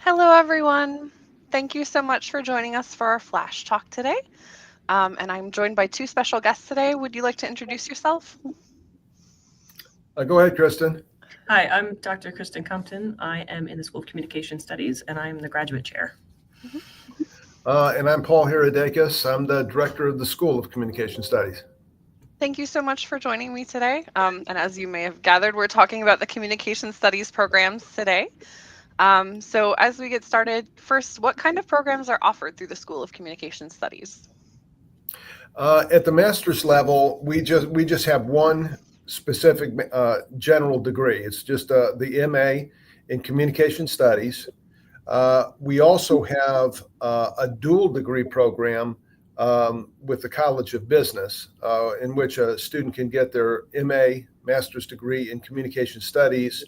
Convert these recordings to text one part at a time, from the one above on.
Hello, everyone. Thank you so much for joining us for our Flash Talk today. And I'm joined by two special guests today. Would you like to introduce yourself? Go ahead, Cristin. Hi, I'm Dr. Cristin Compton. I am in the School of Communication Studies, and I'm the graduate chair. And I'm Paul Haridakis. I'm the director of the School of Communication Studies. Thank you so much for joining me today. And as you may have gathered, we're talking about the Communication Studies programs today. So as we get started, first, what kind of programs are offered through the School of Communication Studies? At the master's level, we just have one specific general degree. It's just the MA in Communication Studies. We also have a dual degree program with the College of Business, in which a student can get their MA master's degree in Communication Studies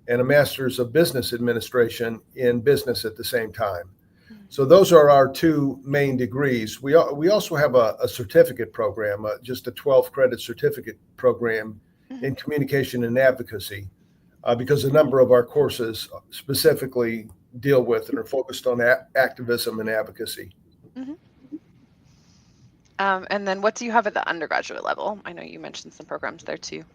and a master's of Business Administration in business at the same time. So those are our two main degrees. We also have a certificate program, just a 12-credit certificate program in communication and advocacy, because a number of our courses specifically deal with and are focused on activism and advocacy. And then what do you have at the undergraduate level? I know you mentioned some programs there too.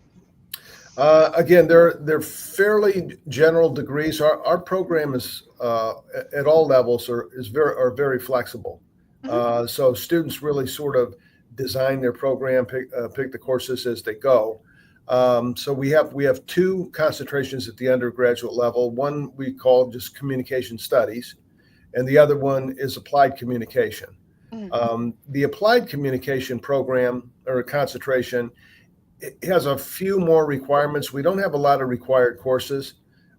Again, they're fairly general degrees. Our program is at all levels are very flexible. So students really sort of design their program, pick the courses as they go. So we have two concentrations at the undergraduate level. One we call just communication studies, and the other one is applied communication. The applied communication program or concentration, it has a few more requirements. We don't have a lot of required courses.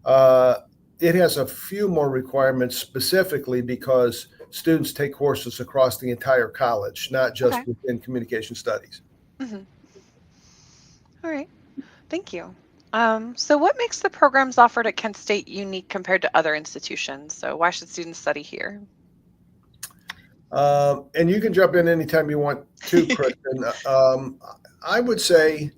It has a few more requirements specifically because students take courses across the entire college, not just within communication studies. All right. Thank you. So what makes the programs offered at Kent State unique compared to other institutions? So why should students study here? And you can jump in anytime you want to, Cristin. I would say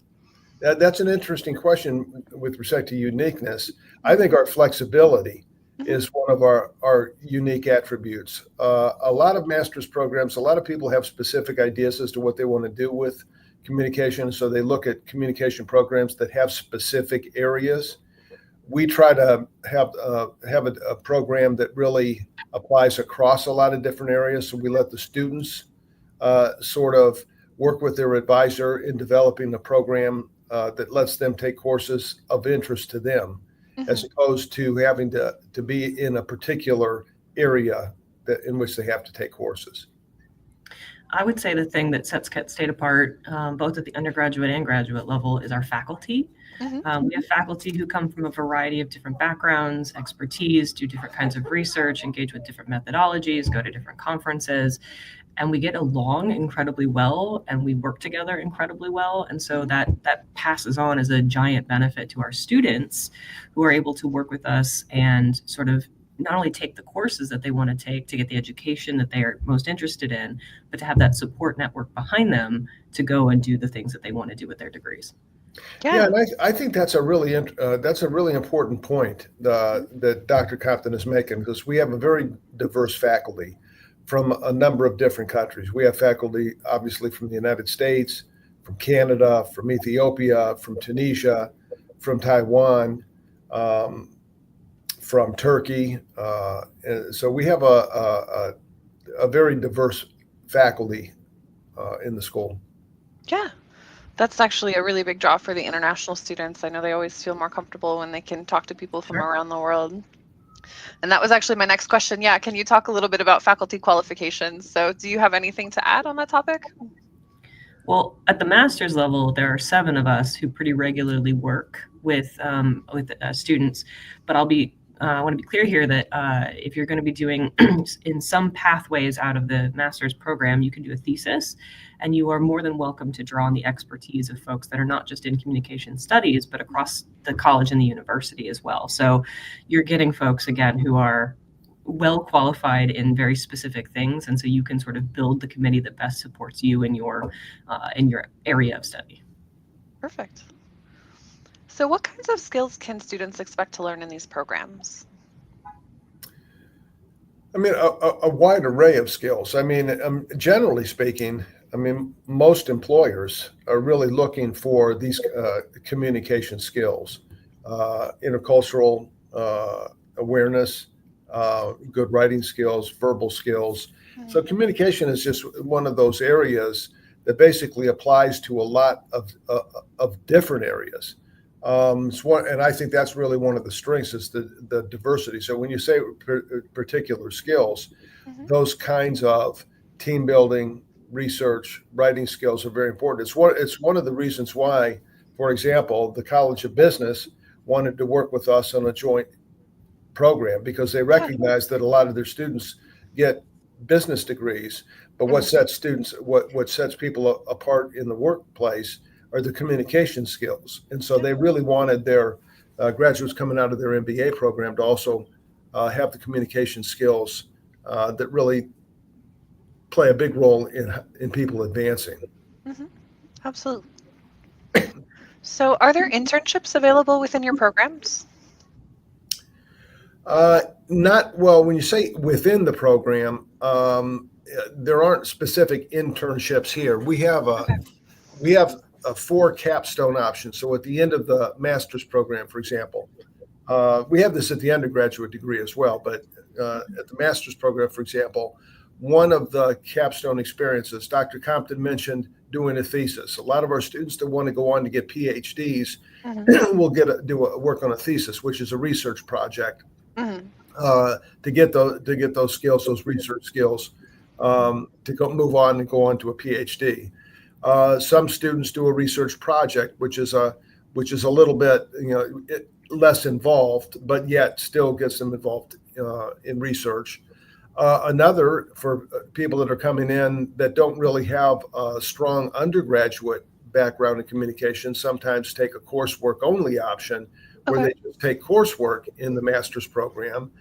that's an interesting question with respect to uniqueness. I think our flexibility is one of our unique attributes. A lot of master's programs, a lot of people have specific ideas as to what they want to do with communication, so they look at communication programs that have specific areas. We try to have a program that really applies across a lot of different areas, so we let the students sort of work with their advisor in developing a program that lets them take courses of interest to them, as opposed to having to be in a particular area in which they have to take courses. I would say the thing that sets Kent State apart, both at the undergraduate and graduate level, is our faculty. We have faculty who come from a variety of different backgrounds, expertise, do different kinds of research, engage with different methodologies, go to different conferences, and we get along incredibly well, and we work together incredibly well. And so that passes on as a giant benefit to our students who are able to work with us and sort of not only take the courses that they want to take to get the education that they are most interested in, but to have that support network behind them to go and do the things that they want to do with their degrees. Yeah, and I think that's a really important point that Dr. Compton is making, because we have a very diverse faculty from a number of different countries. We have faculty, obviously, from the United States, from Canada, from Ethiopia, from Tunisia, from Taiwan, from Turkey. So we have a very diverse faculty in the school. Yeah, that's actually a really big draw for the international students. I know they always feel more comfortable when they can talk to people from around the world. And that was actually my next question. Yeah, can you talk a little bit about faculty qualifications? So do you have anything to add on that topic? Well, at the master's level, there are 7 of us who pretty regularly work with students, but I want to be clear here that if you're going to be doing in some pathways out of the master's program, you can do a thesis, and you are more than welcome to draw on the expertise of folks that are not just in communication studies, but across the college and the university as well. So you're getting folks, again, who are well qualified in very specific things, and so you can sort of build the committee that best supports you in your area of study. Perfect. So what kinds of skills can students expect to learn in these programs? I mean, a wide array of skills. I mean, generally speaking, I mean, most employers are really looking for these communication skills, intercultural awareness, good writing skills, verbal skills. So communication is just one of those areas that basically applies to a lot of different areas. And I think that's really one of the strengths is the diversity. So when you say particular skills, those kinds of team building, research, writing skills are very important. It's one of the reasons why, for example, the College of Business wanted to work with us on a joint program because they recognize that a lot of their students get business degrees, but what sets people apart in the workplace are the communication skills. And so they really wanted their graduates coming out of their MBA program to also have the communication skills that really play a big role in people advancing. Absolutely. So are there internships available within your programs? Not well. When you say within the program, there aren't specific internships here. We have 4 capstone options. So at the end of the master's program, for example, we have this at the undergraduate degree as well. But at the master's program, for example, one of the capstone experiences, Dr. Compton mentioned doing a thesis. A lot of our students that want to go on to get PhDs will work on a thesis, which is a research project. To get those skills, those research skills, move on and go on to a PhD. Some students do a research project, which is a little bit less involved, but yet still gets them involved in research. Another for people that are coming in that don't really have a strong undergraduate background in communication, sometimes take a coursework only option where they just take coursework in the master's program.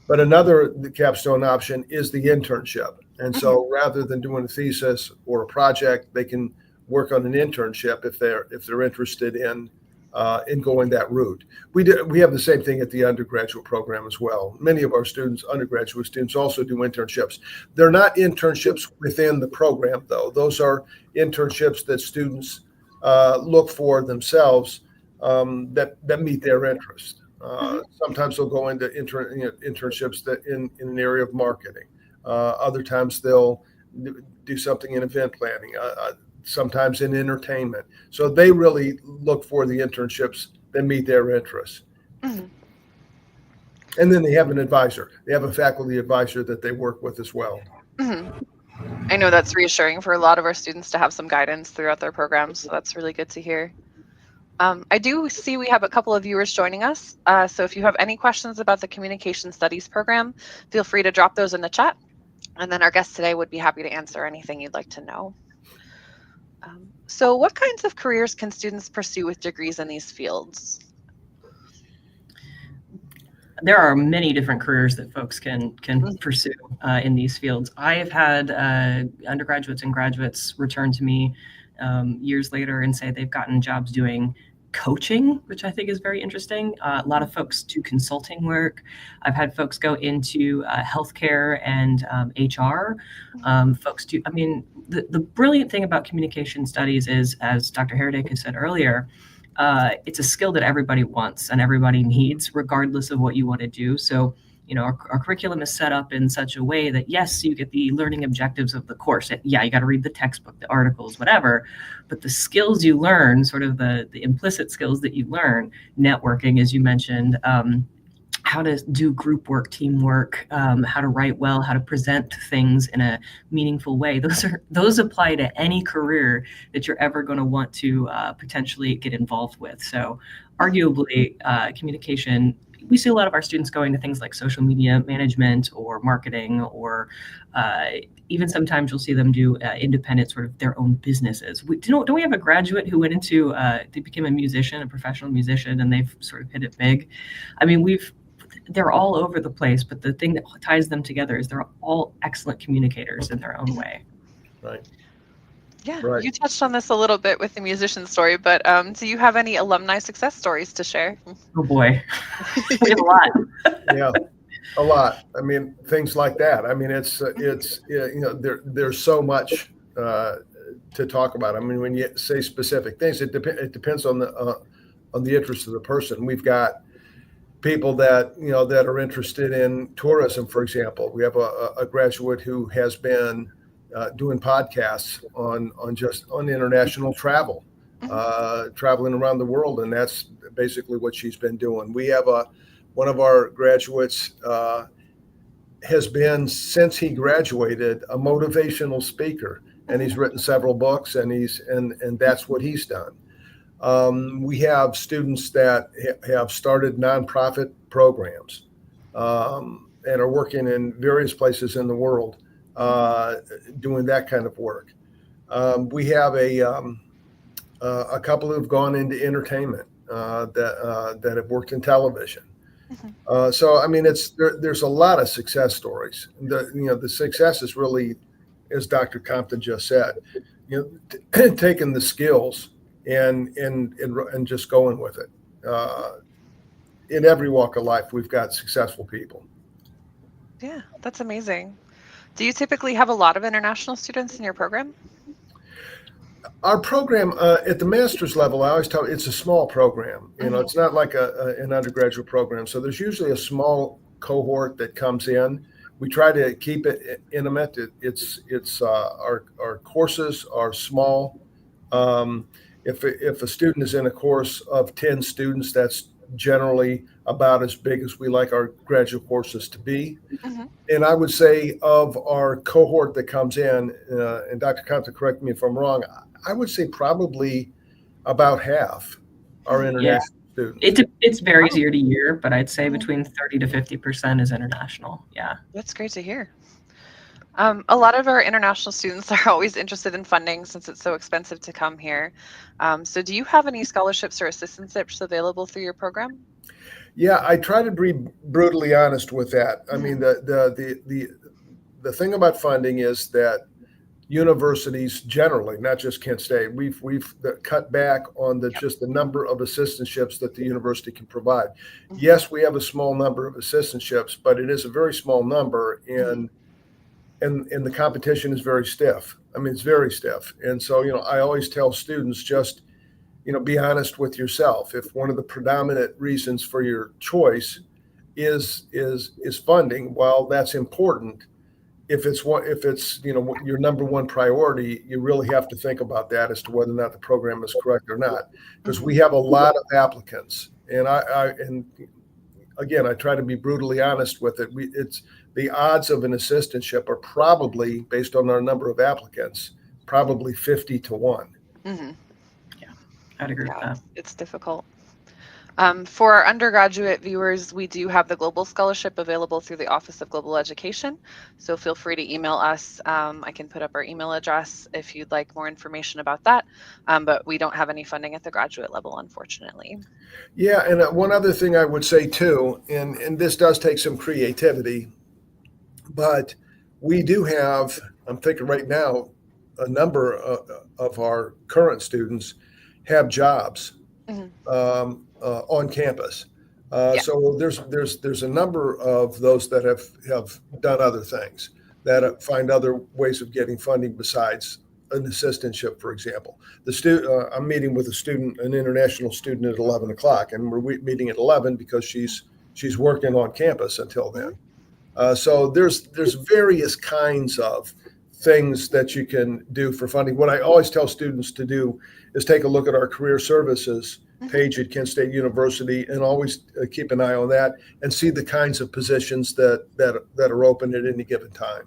But the capstone option is the internship. And so rather than doing a thesis or a project, they can work on an internship if they're interested in going that route. We have the same thing at the undergraduate program as well. Many of our undergraduate students also do internships. They're not internships within the program, though. Those are internships that students look for themselves that meet their interest. Sometimes they'll go into internships that in an area of marketing. Other times they'll do something in event planning. Sometimes in entertainment. So they really look for the internships that meet their interests. And then they have an advisor. They have a faculty advisor that they work with as well. I know that's reassuring for a lot of our students to have some guidance throughout their programs. So that's really good to hear. I do see we have a couple of viewers joining us. So if you have any questions about the Communication Studies program, feel free to drop those in the chat. And then our guest today would be happy to answer anything you'd like to know. So what kinds of careers can students pursue with degrees in these fields? There are many different careers that folks can pursue in these fields. I have had undergraduates and graduates return to me years later and say they've gotten jobs doing coaching, which I think is very interesting. A lot of folks do consulting work. I've had folks go into healthcare and HR. Folks do, I mean, the brilliant thing about communication studies is, as Dr. Haridakis said earlier, it's a skill that everybody wants and everybody needs, regardless of what you want to do. So, our curriculum is set up in such a way that, yes, you get the learning objectives of the course. Yeah, you got to read the textbook, the articles, whatever. But the skills you learn, sort of the implicit skills that you learn, networking, as you mentioned, how to do group work, teamwork, how to write well, how to present things in a meaningful way. Those apply to any career that you're ever going to want to potentially get involved with. So arguably, communication, we see a lot of our students going to things like social media management or marketing, or even sometimes you'll see them do independent sort of their own businesses. Don't we have a graduate who went into, they became a musician, a professional musician, and they've sort of hit it big? I mean, they're all over the place, but the thing that ties them together is they're all excellent communicators in their own way. Right. Yeah, Right. You touched on this a little bit with the musician story, but do you have any alumni success stories to share? Oh boy, we have a lot. Yeah. A lot. I mean, things like that. I mean, there's so much to talk about. I mean, when you say specific things, it depends on the interest of the person. We've got people that that are interested in tourism, for example. We have a graduate who has been doing podcasts on international travel, traveling around the world, and that's basically what she's been doing. We have one of our graduates has been, since he graduated, a motivational speaker, and he's written several books, and that's what he's done. We have students that have started nonprofit programs and are working in various places in the world doing that kind of work. We have a couple who've gone into entertainment that have worked in television. So I mean, there's a lot of success stories. The success is really, as Dr. Compton just said, taking the skills and just going with it. In every walk of life, we've got successful people. Yeah, that's amazing. Do you typically have a lot of international students in your program? Our program at the master's level, I always tell it's a small program. It's not like an undergraduate program. So there's usually a small cohort that comes in. We try to keep it intimate. Our courses are small. If a student is in a course of 10 students, that's generally about as big as we like our graduate courses to be. And I would say of our cohort that comes in, and Dr. Compton, correct me if I'm wrong, I would say probably about half are international students. It varies year to year, but I'd say between 30 to 50% is international. Yeah. That's great to hear. A lot of our international students are always interested in funding since it's so expensive to come here. So do you have any scholarships or assistantships available through your program? Yeah, I try to be brutally honest with that. I mean, the thing about funding is that universities generally, not just Kent State, we've cut back on just the number of assistantships that the university can provide. Yes, we have a small number of assistantships, but it is a very small number, and the competition is very stiff. I mean, it's very stiff. And so, I always tell students, just, be honest with yourself. If one of the predominant reasons for your choice is funding, while that's important, if it's your number one priority, you really have to think about that as to whether or not the program is correct or not, because we have a lot of applicants. And and again, I try to be brutally honest with it. It's the odds of an assistantship are probably, based on our number of applicants, probably 50 to 1. Yeah, I'd agree with that. It's difficult. For our undergraduate viewers, we do have the Global Scholarship available through the Office of Global Education. So feel free to email us. I can put up our email address if you'd like more information about that. But we don't have any funding at the graduate level, unfortunately. Yeah, and one other thing I would say too, and this does take some creativity, but we do have, I'm thinking right now, a number of our current students have jobs on campus. So there's a number of those that have done other things, that find other ways of getting funding besides an assistantship, for example. I'm meeting with an international student at 11 o'clock, and we're meeting at 11 because she's working on campus until then. So there's various kinds of things that you can do for funding. What I always tell students to do is take a look at our career services page at Kent State University, and always keep an eye on that and see the kinds of positions that are open at any given time.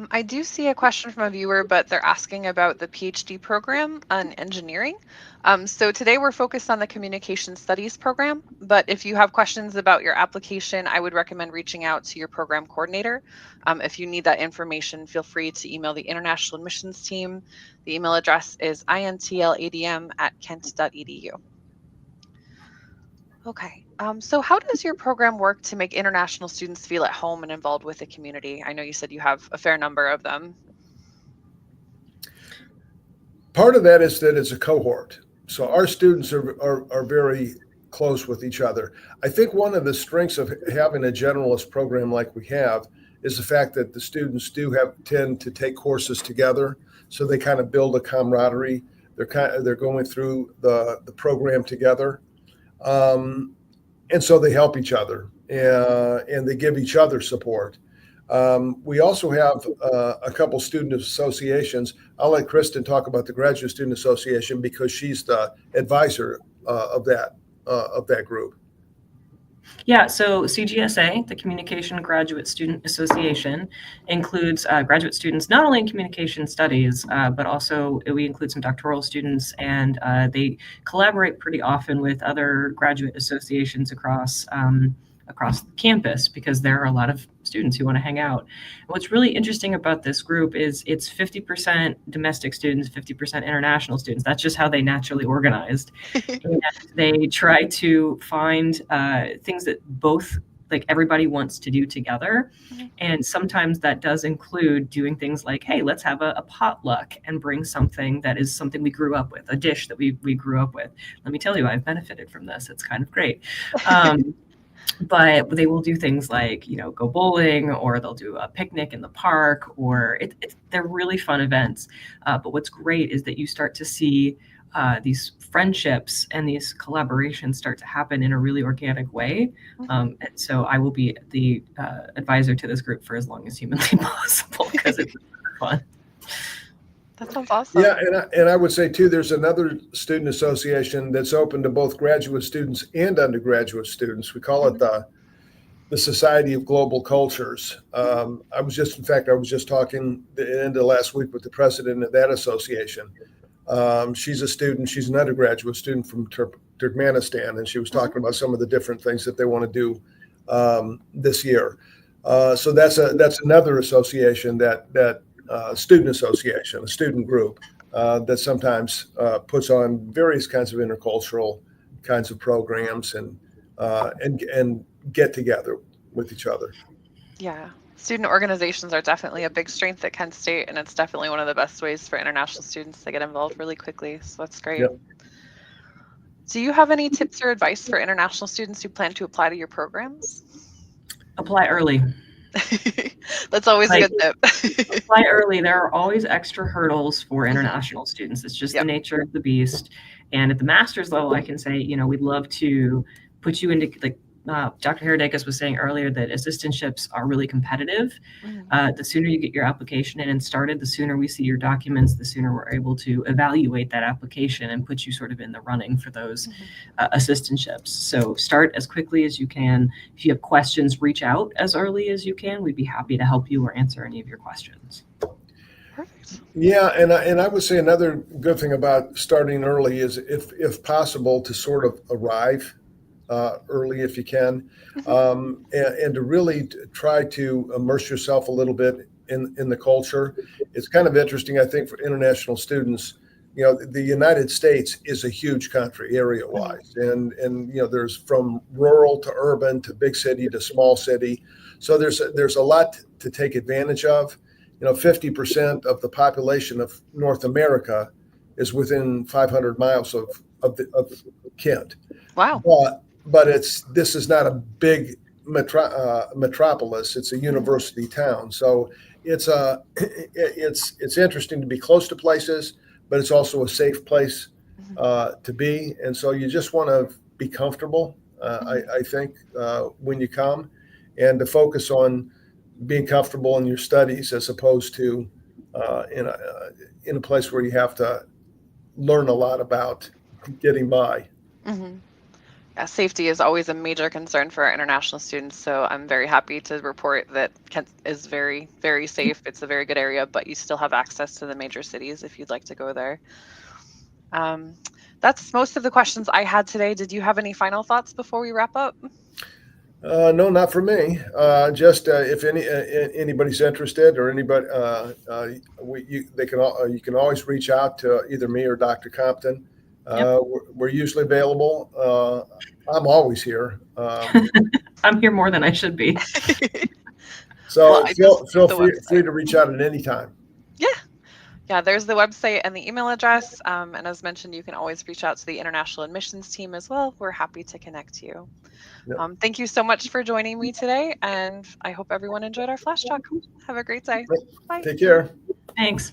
I do see a question from a viewer, but they're asking about the PhD program on engineering. So today we're focused on the communication studies program, but if you have questions about your application, I would recommend reaching out to your program coordinator. If you need that information, feel free to email the International Admissions team. The email address is intladm@kent.edu. Okay. So how does your program work to make international students feel at home and involved with the community? I know you said you have a fair number of them. Part of that is that it's a cohort. So our students are very close with each other. I think one of the strengths of having a generalist program like we have is the fact that the students tend to take courses together, so they kind of build a camaraderie. They're going through the program together, and so they help each other, and they give each other support. We also have a couple student associations. I'll let Cristin talk about the Graduate Student Association because she's the advisor of that group. Yeah, so CGSA, the Communication Graduate Student Association, includes graduate students not only in communication studies, but also we include some doctoral students, and they collaborate pretty often with other graduate associations across the campus because there are a lot of students who want to hang out. And what's really interesting about this group is it's 50% domestic students, 50% international students. That's just how they naturally organized. And they try to find things that both, like, everybody wants to do together. And sometimes that does include doing things like, hey, let's have a potluck and bring something that is something we grew up with, a dish that we grew up with. Let me tell you, I've benefited from this. It's kind of great. But they will do things like, go bowling, or they'll do a picnic in the park, or they're really fun events. But what's great is that you start to see these friendships and these collaborations start to happen in a really organic way. And so I will be the advisor to this group for as long as humanly possible because it's fun. That sounds awesome. Yeah, and I would say too, there's another student association that's open to both graduate students and undergraduate students. We call it the Society of Global Cultures. I was just talking the end of last week with the president of that association. She's an undergraduate student from Turkmenistan, and she was talking about some of the different things that they want to do this year. So that's another association that student association, a student group that sometimes puts on various kinds of intercultural kinds of programs and get together with each other. Yeah. Student organizations are definitely a big strength at Kent State, and it's definitely one of the best ways for international students to get involved really quickly. So that's great. Yep. Do you have any tips or advice for international students who plan to apply to your programs? Apply early. That's always a good tip. Apply early. There are always extra hurdles for international students. It's just the nature of the beast. And at the master's level, I can say, we'd love to put you into, like, Dr. Haridakis was saying earlier, that assistantships are really competitive. The sooner you get your application in and started, the sooner we see your documents, the sooner we're able to evaluate that application and put you sort of in the running for those assistantships. So start as quickly as you can. If you have questions, reach out as early as you can. We'd be happy to help you or answer any of your questions. Perfect. Yeah, and I would say another good thing about starting early is, if possible, to sort of arrive early if you can, and to really try to immerse yourself a little bit in the culture. It's kind of interesting, I think, for international students. The United States is a huge country area-wise, and there's from rural to urban to big city to small city. So there's a lot to take advantage of. 50% of the population of North America is within 500 miles of Kent. Wow. But this is not a big metropolis. It's a university town, so it's interesting to be close to places, but it's also a safe place to be. And so you just want to be comfortable, I think, when you come, and to focus on being comfortable in your studies as opposed to in a place where you have to learn a lot about getting by. Yeah, safety is always a major concern for our international students, so I'm very happy to report that Kent is very, very safe. It's a very good area, but you still have access to the major cities if you'd like to go there. That's most of the questions I had today. Did you have any final thoughts before we wrap up? No, not for me. Just if anybody's interested, or anybody, you can always reach out to either me or Dr. Compton. We're usually available. I'm always here. I'm here more than I should be. So feel free to reach out at any time. Yeah, there's the website and the email address. And as mentioned, you can always reach out to the international admissions team as well. We're happy to connect you. Yep. Thank you so much for joining me today, and I hope everyone enjoyed our flash talk. Have a great day. Bye. Take care. Thanks.